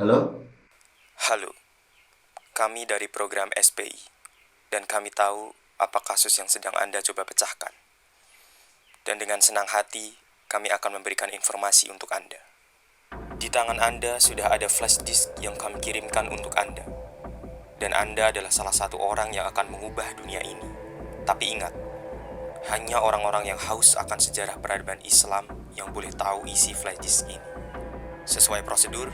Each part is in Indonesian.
Halo? Halo, kami dari program SPI, dan kami tahu apa kasus yang sedang Anda coba pecahkan. Dan dengan senang hati, kami akan memberikan informasi untuk Anda. Di tangan Anda sudah ada flash disk yang kami kirimkan untuk Anda. Dan Anda adalah salah satu orang yang akan mengubah dunia ini. Tapi ingat, hanya orang-orang yang haus akan sejarah peradaban Islam yang boleh tahu isi flash disk ini. Sesuai prosedur,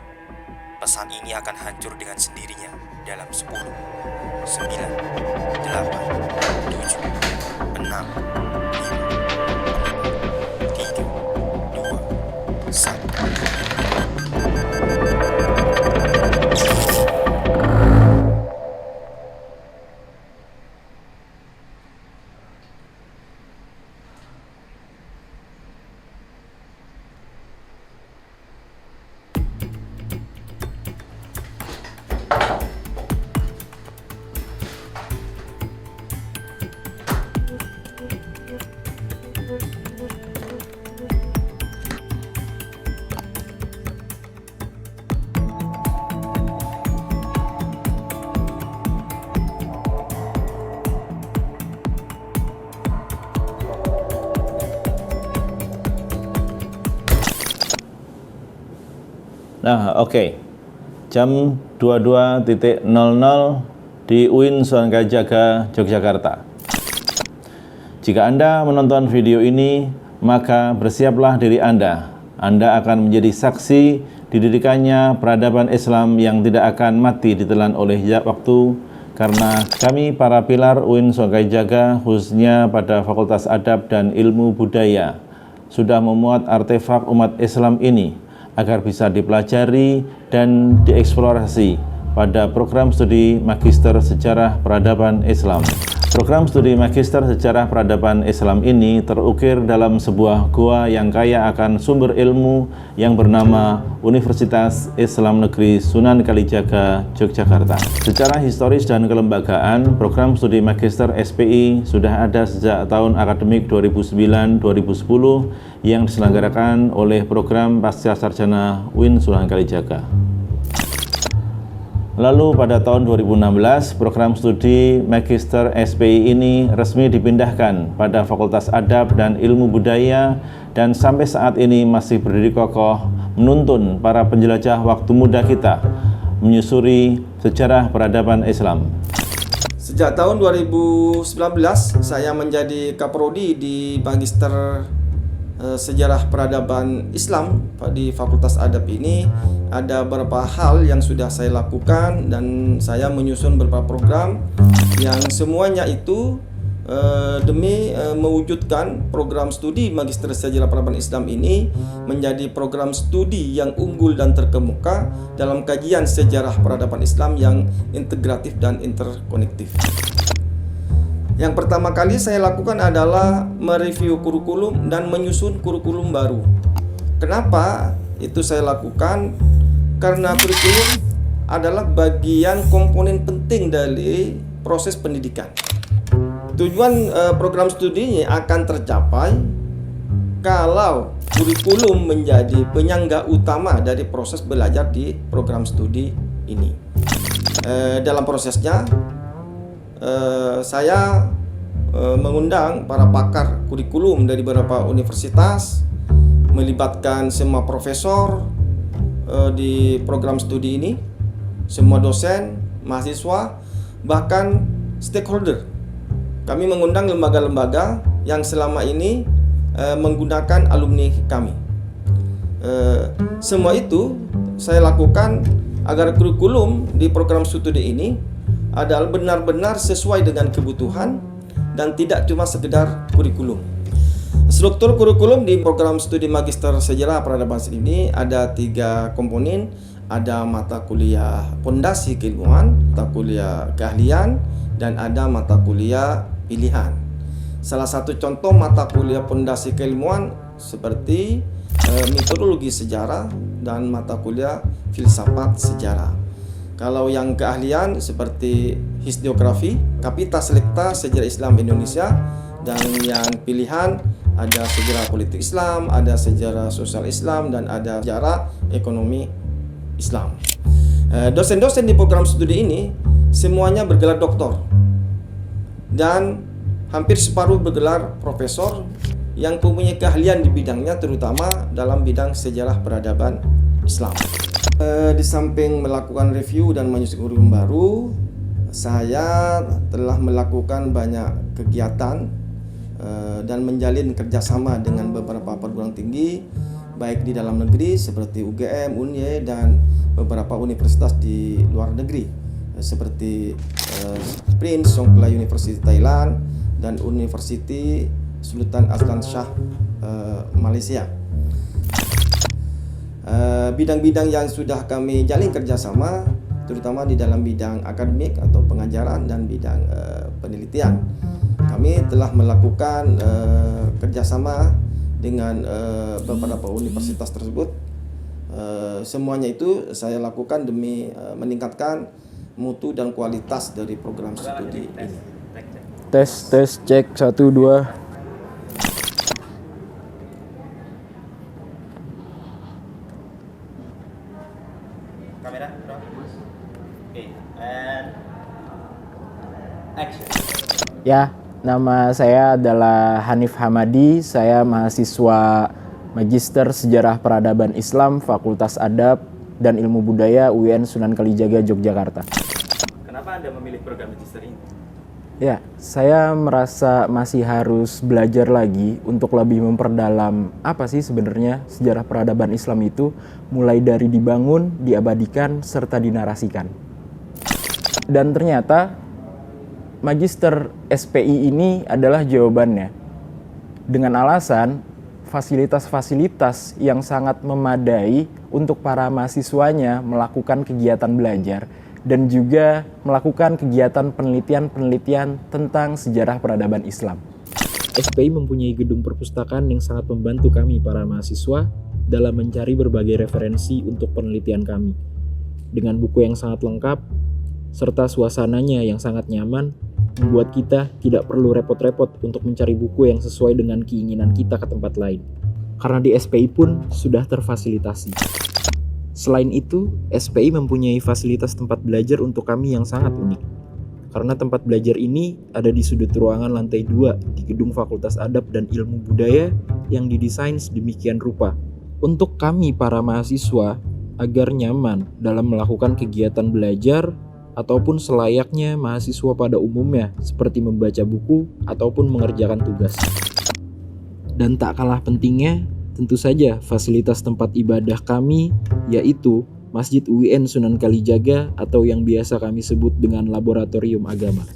pesan ini akan hancur dengan sendirinya dalam 10, 9, 8, 7, 6, 5, 3, 2, 1. Nah, oke. Jam 22.00 di UIN Sunan Kalijaga, Yogyakarta. Jika Anda menonton video ini, maka bersiaplah diri Anda. Anda akan menjadi saksi didirikannya peradaban Islam yang tidak akan mati ditelan oleh waktu, karena kami para pilar UIN Sunan Kalijaga, khususnya pada Fakultas Adab dan Ilmu Budaya, sudah memuat artefak umat Islam ini agar bisa dipelajari dan dieksplorasi pada program studi Magister Sejarah Peradaban Islam. Program studi Magister Sejarah Peradaban Islam ini terukir dalam sebuah goa yang kaya akan sumber ilmu yang bernama Universitas Islam Negeri Sunan Kalijaga, Yogyakarta. Secara historis dan kelembagaan, program studi Magister SPI sudah ada sejak tahun akademik 2009-2010 yang diselenggarakan oleh program Pasca Sarjana UIN Sunan Kalijaga. Lalu pada tahun 2016, program studi Magister SPI ini resmi dipindahkan pada Fakultas Adab dan Ilmu Budaya, dan sampai saat ini masih berdiri kokoh menuntun para penjelajah waktu muda kita menyusuri sejarah peradaban Islam. Sejak tahun 2019, saya menjadi kaprodi di Magister Sejarah Peradaban Islam di Fakultas Adab ini. Ada beberapa hal yang sudah saya lakukan dan saya menyusun beberapa program yang semuanya itu demi mewujudkan program studi Magister Sejarah Peradaban Islam ini menjadi program studi yang unggul dan terkemuka dalam kajian sejarah peradaban Islam yang integratif dan interkonektif. Yang pertama kali saya lakukan adalah mereview kurikulum dan menyusun kurikulum baru. Kenapa itu saya lakukan? Karena kurikulum adalah bagian komponen penting dari proses pendidikan. Tujuan program studi ini akan tercapai kalau kurikulum menjadi penyangga utama dari proses belajar di program studi ini. Dalam prosesnya, saya mengundang para pakar kurikulum dari beberapa universitas, melibatkan semua profesor di program studi ini, semua dosen, mahasiswa, bahkan stakeholder. Kami mengundang lembaga-lembaga yang selama ini menggunakan alumni kami. Semua itu saya lakukan agar kurikulum di program studi ini adalah benar-benar sesuai dengan kebutuhan dan tidak cuma sekedar kurikulum. Struktur kurikulum di program studi Magister Sejarah Peradaban ini ada 3 komponen. Ada mata kuliah pondasi keilmuan, mata kuliah keahlian, dan ada mata kuliah pilihan. Salah satu contoh mata kuliah pondasi keilmuan seperti metodologi sejarah dan mata kuliah filsafat sejarah. Kalau yang keahlian seperti historiografi, Kapita Selekta Sejarah Islam Indonesia, dan yang pilihan ada sejarah politik Islam, ada sejarah sosial Islam, dan ada sejarah ekonomi Islam. Dosen-dosen di program studi ini semuanya bergelar doktor dan hampir separuh bergelar profesor yang mempunyai keahlian di bidangnya, terutama dalam bidang sejarah peradaban Islam. Di samping melakukan review dan menyusun kurikulum baru, saya telah melakukan banyak kegiatan dan menjalin kerjasama dengan beberapa perguruan tinggi, baik di dalam negeri seperti UGM, UNY, dan beberapa universitas di luar negeri seperti Prince Songkla University Thailand dan University Sultan Azlan Shah Malaysia. Bidang-bidang yang sudah kami jalin kerjasama terutama di dalam bidang akademik atau pengajaran dan bidang penelitian. Kami telah melakukan kerjasama dengan beberapa universitas tersebut. Semuanya itu saya lakukan demi meningkatkan mutu dan kualitas dari program studi ini. Tes cek 1 2. Kamera, bro. Oke, and action. Ya, nama saya adalah Hanif Hamadi. Saya mahasiswa Magister Sejarah Peradaban Islam Fakultas Adab dan Ilmu Budaya UIN Sunan Kalijaga, Yogyakarta. Kenapa Anda memilih program magister ini? Ya, saya merasa masih harus belajar lagi untuk lebih memperdalam apa sih sebenarnya sejarah peradaban Islam itu, mulai dari dibangun, diabadikan, serta dinarasikan. Dan ternyata Magister SPI ini adalah jawabannya. Dengan alasan fasilitas-fasilitas yang sangat memadai untuk para mahasiswanya melakukan kegiatan belajar dan juga melakukan kegiatan penelitian-penelitian tentang sejarah peradaban Islam. SPI mempunyai gedung perpustakaan yang sangat membantu kami para mahasiswa dalam mencari berbagai referensi untuk penelitian kami. Dengan buku yang sangat lengkap, serta suasananya yang sangat nyaman, membuat kita tidak perlu repot-repot untuk mencari buku yang sesuai dengan keinginan kita ke tempat lain. Karena di SPI pun sudah terfasilitasi. Selain itu, SPI mempunyai fasilitas tempat belajar untuk kami yang sangat unik. Karena tempat belajar ini ada di sudut ruangan lantai 2 di gedung Fakultas Adab dan Ilmu Budaya yang didesain sedemikian rupa. Untuk kami para mahasiswa agar nyaman dalam melakukan kegiatan belajar ataupun selayaknya mahasiswa pada umumnya seperti membaca buku ataupun mengerjakan tugas. Dan tak kalah pentingnya, tentu saja fasilitas tempat ibadah kami yaitu Masjid UIN Sunan Kalijaga atau yang biasa kami sebut dengan Laboratorium Agama.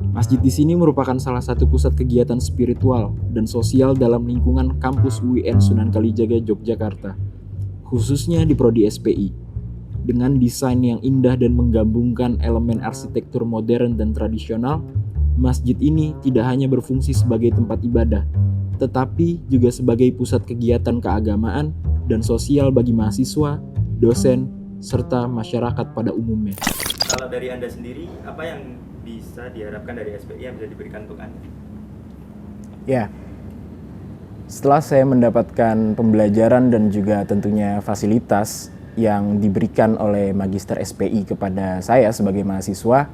Masjid di sini merupakan salah satu pusat kegiatan spiritual dan sosial dalam lingkungan kampus UIN Sunan Kalijaga Yogyakarta, khususnya di prodi SPI. Dengan desain yang indah dan menggabungkan elemen arsitektur modern dan tradisional, masjid ini tidak hanya berfungsi sebagai tempat ibadah, tetapi juga sebagai pusat kegiatan keagamaan dan sosial bagi mahasiswa, dosen, serta masyarakat pada umumnya. Kalau dari Anda sendiri, apa yang bisa diharapkan dari SPI yang bisa diberikan untuk Anda? Ya, setelah saya mendapatkan pembelajaran dan juga tentunya fasilitas yang diberikan oleh Magister SPI kepada saya sebagai mahasiswa,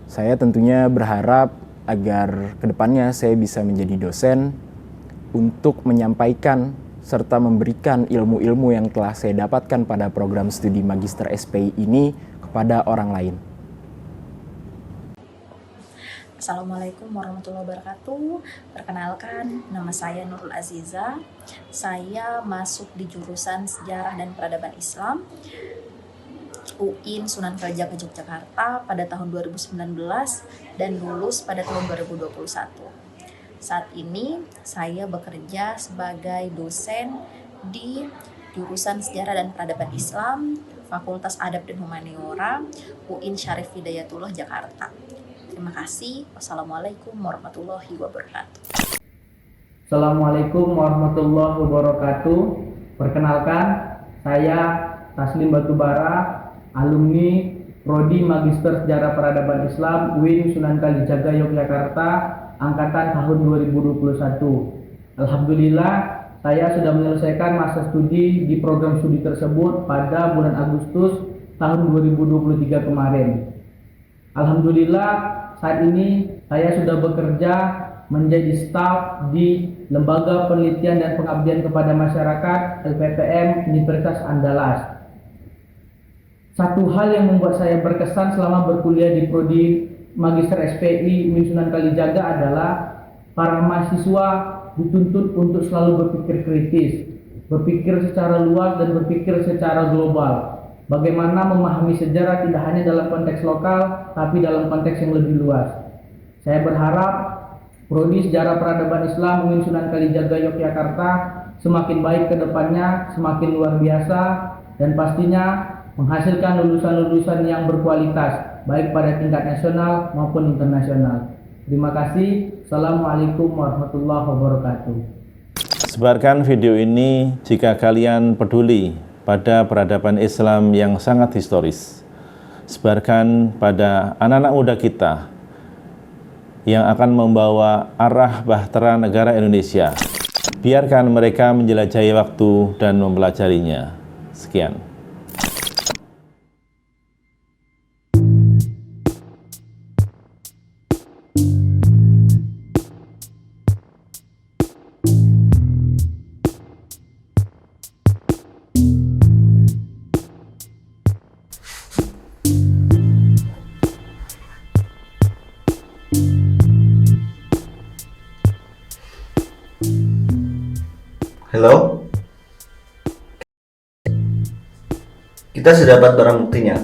saya tentunya berharap agar kedepannya saya bisa menjadi dosen untuk menyampaikan serta memberikan ilmu-ilmu yang telah saya dapatkan pada program studi Magister SPI ini kepada orang lain. Assalamualaikum warahmatullahi wabarakatuh. Perkenalkan, nama saya Nurul Aziza. Saya masuk di jurusan Sejarah dan Peradaban Islam UIN Sunan Kalijaga Yogyakarta pada tahun 2019 dan lulus pada tahun 2021. Saat ini saya bekerja sebagai dosen di jurusan Sejarah dan Peradaban Islam Fakultas Adab dan Humaniora UIN Syarif Hidayatullah Jakarta. Terima kasih. Wassalamualaikum warahmatullahi wabarakatuh. Assalamualaikum warahmatullahi wabarakatuh. Perkenalkan, saya Taslim Batubara, alumni Prodi Magister Sejarah Peradaban Islam UIN Sunan Kalijaga Yogyakarta, angkatan tahun 2021. Alhamdulillah, saya sudah menyelesaikan masa studi di program studi tersebut pada bulan Agustus tahun 2023 kemarin. Alhamdulillah saat ini saya sudah bekerja menjadi staf di Lembaga Penelitian dan Pengabdian kepada Masyarakat LPPM Universitas Andalas. Satu hal yang membuat saya berkesan selama berkuliah di Prodi Magister SPI UIN Sunan Kalijaga adalah para mahasiswa dituntut untuk selalu berpikir kritis, berpikir secara luas dan berpikir secara global. Bagaimana memahami sejarah tidak hanya dalam konteks lokal, tapi dalam konteks yang lebih luas. Saya berharap Prodi Sejarah Peradaban Islam UIN Sunan Kalijaga Yogyakarta semakin baik ke depannya, semakin luar biasa, dan pastinya menghasilkan lulusan-lulusan yang berkualitas, baik pada tingkat nasional maupun internasional. Terima kasih. Assalamualaikum warahmatullahi wabarakatuh. Sebarkan video ini jika kalian peduli pada peradaban Islam yang sangat historis. Sebarkan pada anak-anak muda kita yang akan membawa arah bahtera negara Indonesia. Biarkan mereka menjelajahi waktu dan mempelajarinya. Sekian. Halo? Kita sudah dapat barang buktinya.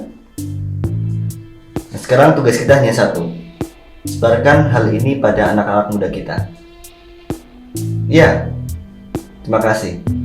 Nah, sekarang tugas kita hanya satu. Sebarkan hal ini pada anak-anak muda kita. Iya, terima kasih.